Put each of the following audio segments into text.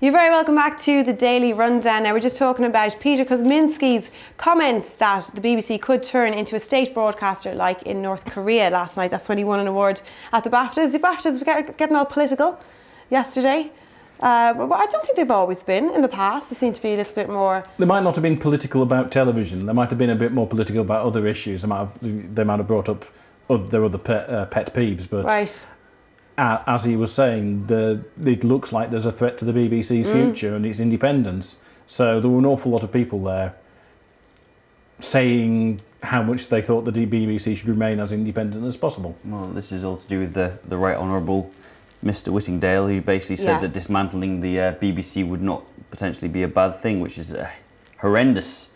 You're very welcome back to the Daily Rundown. Now we're just talking about Peter Kuzminski's comments that the BBC could turn into a state broadcaster like in North Korea last night. That's when he won an award at the BAFTAs. The BAFTAs were getting all political yesterday. But I don't think they've always been in the past. They seem to be a little bit more... They might not have been political about television. They might have been a bit more political about other issues. They might have brought up their other pet peeves. But right. As he was saying, it looks like there's a threat to the BBC's future and its independence. So there were an awful lot of people there saying how much they thought the BBC should remain as independent as possible. Well, this is all to do with the Right Honourable Mr. Whittingdale, who basically said that dismantling the BBC would not potentially be a bad thing, which is a horrendous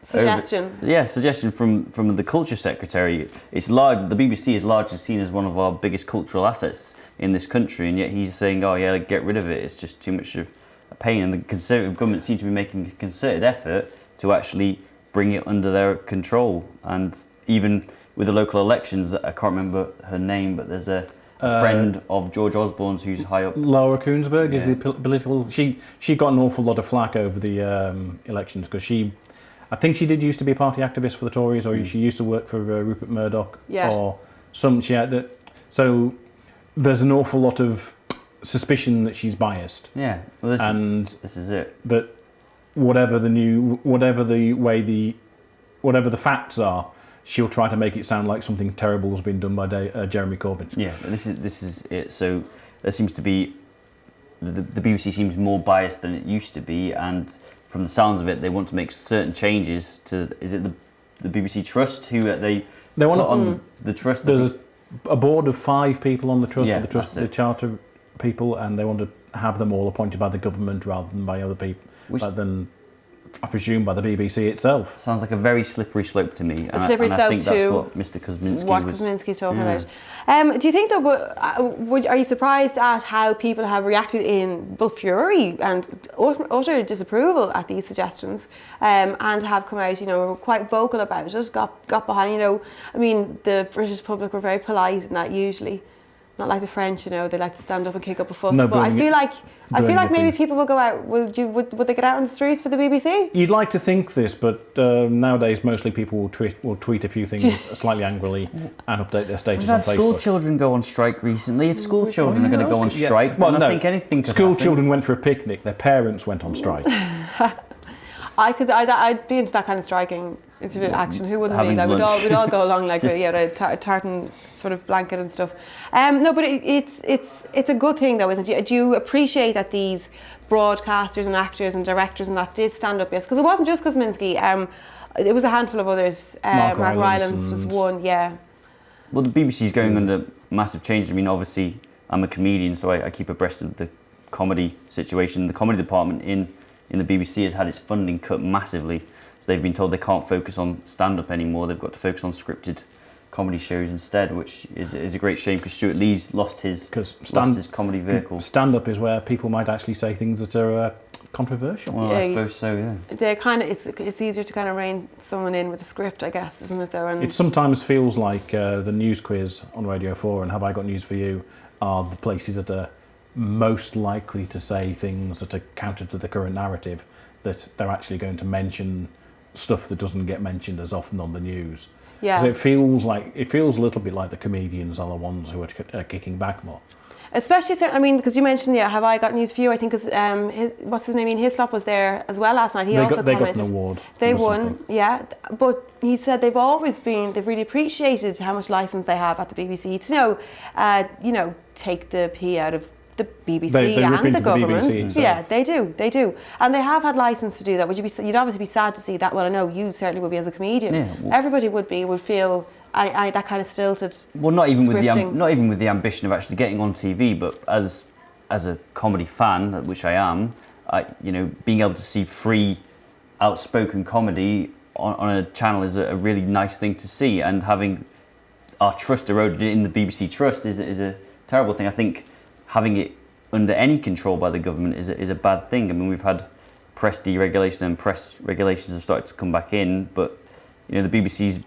suggestion. Suggestion from the Culture Secretary. It's large. The BBC is largely seen as one of our biggest cultural assets in this country, and yet he's saying, "Oh yeah, get rid of it. It's just too much of a pain." And the Conservative government seem to be making a concerted effort to actually bring it under their control. And even with the local elections, I can't remember her name, but there's a friend of George Osborne's who's high up. Laura Kuenssberg is the political. She got an awful lot of flack over the elections because I think she did used to be a party activist for the Tories, or she used to work for Rupert Murdoch, or some. She had so there's an awful lot of suspicion that she's biased. Yeah, well, this is it. That whatever the facts are, she'll try to make it sound like something terrible has been done by Jeremy Corbyn. Yeah, but this is it. So there seems to be the BBC seems more biased than it used to be, and from the sounds of it, they want to make certain changes to. Is it the BBC Trust who they want on the trust? There's a board of 5 people on the trust. The charter people, and they want to have them all appointed by the government rather than by other people. Than I presume by the BBC itself. Sounds like a very slippery slope to me. A slippery slope I think that's what Mr. Kuzminski's talking about. Do you think that, are you surprised at how people have reacted in both fury and utter disapproval at these suggestions, and have come out, quite vocal about it, got behind, I mean, the British public were very polite in that usually. Not like the French, they like to stand up and kick up a fuss. No, but I feel like maybe people will go out. Would they get out on the streets for the BBC? You'd like to think this, but nowadays mostly people will tweet a few things slightly angrily and update their status on Facebook. School children go on strike recently. If school children are going to go on strike, then I think anything could happen. School children went for a picnic. Their parents went on strike. I'd be into that kind of striking action. Who wouldn't be? Like, we'd all go along like a tartan sort of blanket and stuff. No, but it's a good thing though, isn't it? Do you appreciate that these broadcasters and actors and directors and that did stand up? Yes, because it wasn't just Kuzminski. It was a handful of others. Mark Rylance was one. Yeah. Well, the BBC is going under massive change. I mean, obviously, I'm a comedian, so I keep abreast of the comedy situation. The comedy department in the BBC has had its funding cut massively. So they've been told they can't focus on stand-up anymore. They've got to focus on scripted comedy shows instead, which is a great shame because Stuart Lee's lost his comedy vehicle. Stand-up is where people might actually say things that are controversial. Well, I suppose so, yeah. They're it's easier to kind of rein someone in with a script, I guess, isn't it, though? And it sometimes feels like the news quiz on Radio 4 and Have I Got News For You are the places that are most likely to say things that are counter to the current narrative, that they're actually going to mention stuff that doesn't get mentioned as often on the news. Yeah. So it feels a little bit like the comedians are the ones who are kicking back more. Especially, because you mentioned, Have I Got News For You? I think what's his name? Ian Hislop was there as well last night. They got an award. They won, yeah. But he said they've really appreciated how much license they have at the BBC to take the P out of the BBC and the government. Yeah, they do. And they have had license to do that. You'd obviously be sad to see that. Well, I know you certainly would be as a comedian. Yeah, everybody would feel that kind of stilted. Well, not even with the ambition of actually getting on TV, but as a comedy fan, which I am, being able to see free, outspoken comedy on a channel is a really nice thing to see, and having our trust eroded in the BBC Trust is a terrible thing. I think having it under any control by the government is a bad thing. I mean, we've had press deregulation and press regulations have started to come back in, but the BBC's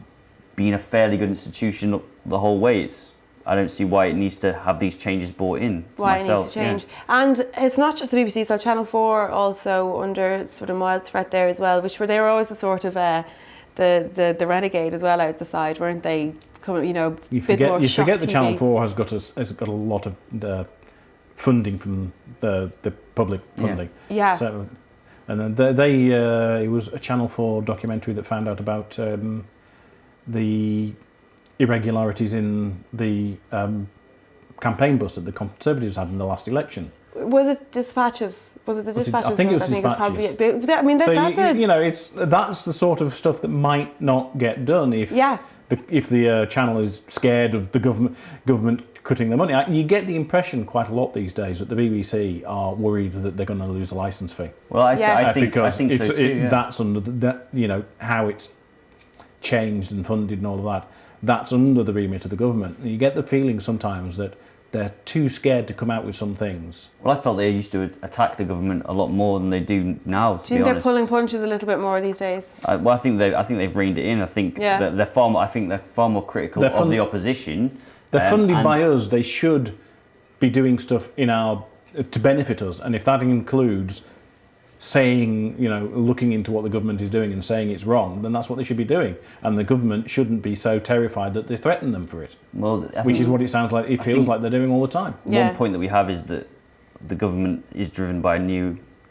been a fairly good institution the whole way. I don't see why it needs to have these changes brought in. Why it needs to change. Yeah. And it's not just the BBC, so Channel 4 also under sort of mild threat there as well, they were always the sort of the renegade as well out the side, weren't they? You forget the Channel 4 has got a lot of funding from the public funding. Yeah. So, and then it was a Channel 4 documentary that found out about the irregularities in the campaign bus that the Conservatives had in the last election. Was it dispatches? Was it the dispatches? I think it was dispatches. That's the sort of stuff that might not get done if the channel is scared of the government cutting the money. You get the impression quite a lot these days that the BBC are worried that they're going to lose a licence fee. Well, I think so too. That's under how it's changed and funded and all of that. That's under the remit of the government. And you get the feeling sometimes that they're too scared to come out with some things. Well, I felt they used to attack the government a lot more than they do now. Do you think they're pulling punches a little bit more these days? I think they've reined it in. I think that they're far more critical of the opposition. They're funded by us. They should be doing stuff to benefit us, and if that includes saying, looking into what the government is doing and saying it's wrong, then that's what they should be doing. And the government shouldn't be so terrified that they threaten them for it. Well, which is what it sounds like. It feels like they're doing all the time. One point that we have is that the government is driven by a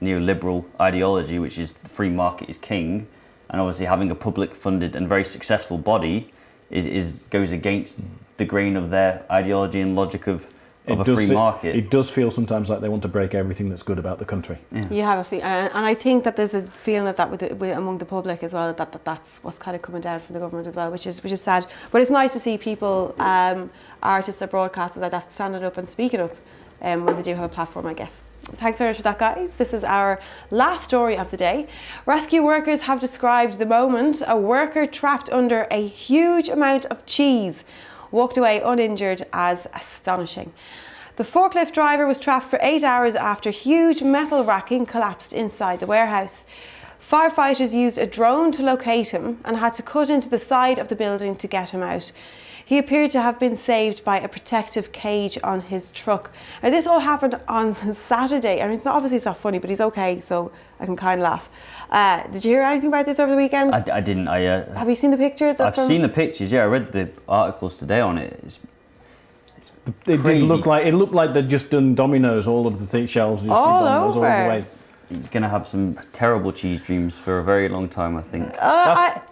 neoliberal ideology, which is the free market is king, and obviously having a public-funded and very successful body goes against the grain of their ideology and logic of a free market. It does feel sometimes like they want to break everything that's good about the country. Yeah. You have a feeling, and I think that there's a feeling of that among the public as well. That's what's kind of coming down from the government as well, which is sad. But it's nice to see people, artists or broadcasters like that, standing up and speaking up when they do have a platform, I guess. Thanks very much for that, guys. This is our last story of the day. Rescue workers have described the moment a worker trapped under a huge amount of cheese walked away uninjured as astonishing. The forklift driver was trapped for 8 hours after huge metal racking collapsed inside the warehouse. Firefighters used a drone to locate him and had to cut into the side of the building to get him out. He appeared to have been saved by a protective cage on his truck. Now, this all happened on Saturday. I mean, it's not funny, but he's okay, so I can kind of laugh. Did you hear anything about this over the weekend? I didn't. Have you seen the pictures? I've seen the pictures. Yeah, I read the articles today on it. It looked like they'd just done dominoes. All of the shelves just all dominoes over. All the way. He's going to have some terrible cheese dreams for a very long time, I think.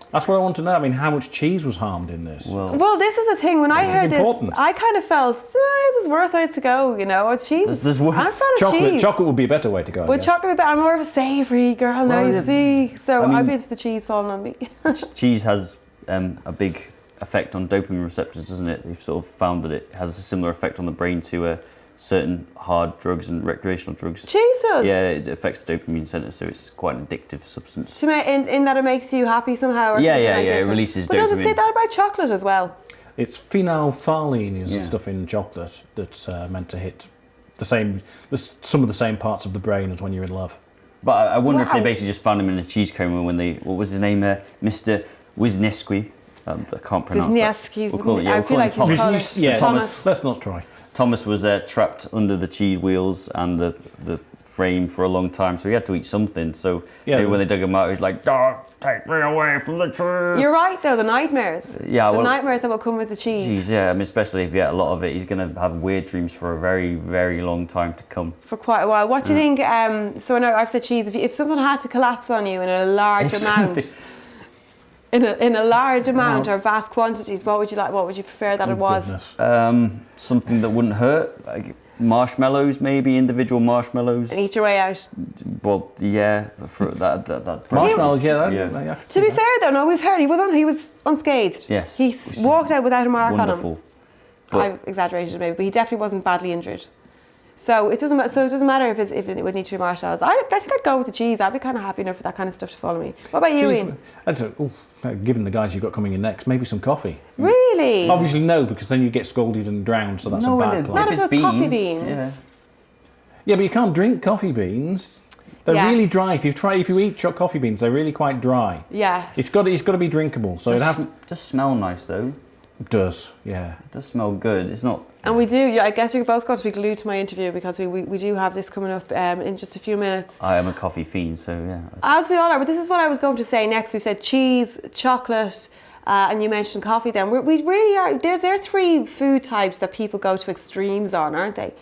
That's what I want to know. I mean, how much cheese was harmed in this? Well, this is the thing. When I heard this, I kind of felt there's worse ways to go, Cheese. There's worse. I'm a fan of cheese. Chocolate would be a better way to go. Well, chocolate would be better. I'm more of a savoury girl now, you see. So I'd be into the cheese falling on me. Cheese has a big effect on dopamine receptors, doesn't it? They've sort of found that it has a similar effect on the brain to certain hard drugs and recreational drugs. Cheese does? Yeah, it affects the dopamine centre, so it's quite an addictive substance. In that it makes you happy somehow? Or yeah, this. It releases dopamine. But don't it say that about chocolate as well? It's phenolphthalein is the stuff in chocolate that's meant to hit some of the same parts of the brain as when you're in love. But I wonder if they basically just found him in a cheese coma when what was his name? Mr. Wisniewski. I can't pronounce that. We'll call it, I feel like Thomas. Let's not try. Thomas was trapped under the cheese wheels and the frame for a long time, so he had to eat something. So maybe when they dug him out, he's like, "Don't take me away from the cheese." You're right, though. The nightmares. Yeah, the nightmares that will come with the cheese. Cheese, yeah. I mean, especially if you get a lot of it, he's going to have weird dreams for a very, very long time to come. For quite a while. What do you think? So I know I've said cheese. If something had to collapse on you in a large amount. In a large amount or vast quantities, what would you like? What would you prefer that it was? Something that wouldn't hurt, like marshmallows, maybe individual marshmallows. And eat your way out. Well, yeah, for that marshmallows, To be fair, though, no, we've heard he was unscathed. Yes, he walked out without a mark wonderful. on him. I've exaggerated it maybe, but he definitely wasn't badly injured. So it doesn't matter if it would need to be marshmallows. I think I'd go with the cheese. I'd be kind of happy enough for that kind of stuff to follow me. What about you, Ian? Given the guys you've got coming in next, maybe some coffee. Really? Obviously no, because then you get scalded and drowned, so that's a bad plan. Not if it was coffee beans. Yeah, but you can't drink coffee beans. They're really dry. If you eat coffee beans, they're really quite dry. Yes. It's got to be drinkable. So it does smell nice though. It does, yeah. It does smell good. It's not... And we do, I guess you're both going to be glued to my interview because we do have this coming up in just a few minutes. I am a coffee fiend, so yeah. As we all are, but this is what I was going to say next. We said cheese, chocolate, and you mentioned coffee then. We really are, they're three food types that people go to extremes on, aren't they?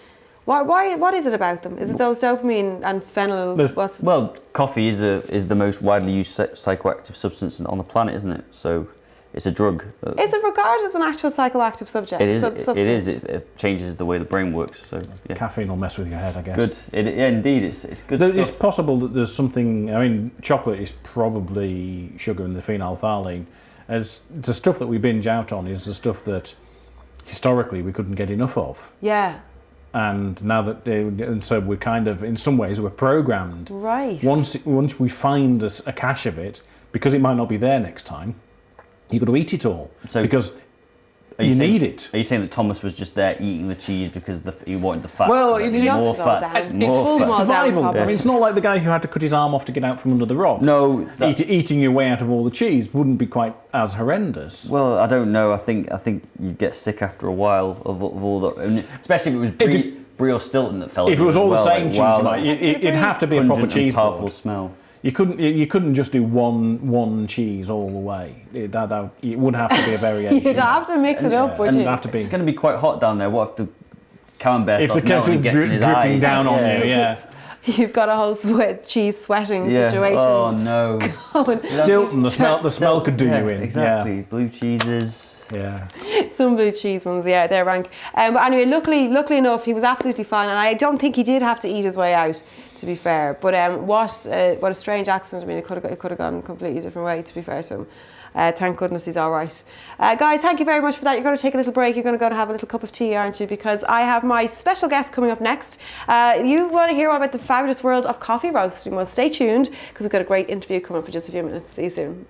What is it about them? Is it those dopamine and phenyl? Well, coffee is the most widely used psychoactive substance on the planet, isn't it? So it's a drug. Is it regarded as an actual psychoactive subject? It is. It changes the way the brain works. So yeah. Caffeine will mess with your head, I guess. Good. Yeah, indeed, it's good. It's possible that there's something. I mean, chocolate is probably sugar in the phenylphthalein. As the stuff that we binge out on is the stuff that historically we couldn't get enough of. Yeah. And now that, and so we're kind of, in some ways, we're programmed. Right. Once we find a cache of it, because it might not be there next time, you've got to eat it all. So because you need it. Are you saying that Thomas was just there eating the cheese because he wanted the fats? Well, more fats. It's survival. Yeah. I mean, it's not like the guy who had to cut his arm off to get out from under the rock. No. Eating your way out of all the cheese wouldn't be quite as horrendous. Well, I don't know. I think you'd get sick after a while of all the... I mean, especially if it was Brie or Stilton that fell. If it was all the same cheese, it'd have to be a proper cheese powerful smell. You couldn't just do one cheese all the way. It would have to be a variation. You'd have to mix it up, would you? It's going to be quite hot down there. What if the camembert starts melting and gets in his dripping eyes? down on you? Yeah. You've got a whole cheese sweating situation. Oh no. Stilton, the smell could do you in. Exactly. Yeah. Blue cheeses. Yeah. Some blue cheese ones, yeah, they're rank. But anyway, luckily enough, he was absolutely fine, and I don't think he did have to eat his way out, to be fair. But what a strange accident. I mean, it could have gone a completely different way, to be fair to him. Thank goodness he's all right. Guys, thank you very much for that. You're going to take a little break. You're going to go and have a little cup of tea, aren't you? Because I have my special guest coming up next. You want to hear all about the fabulous world of coffee roasting. Well, stay tuned, because we've got a great interview coming up in just a few minutes. See you soon.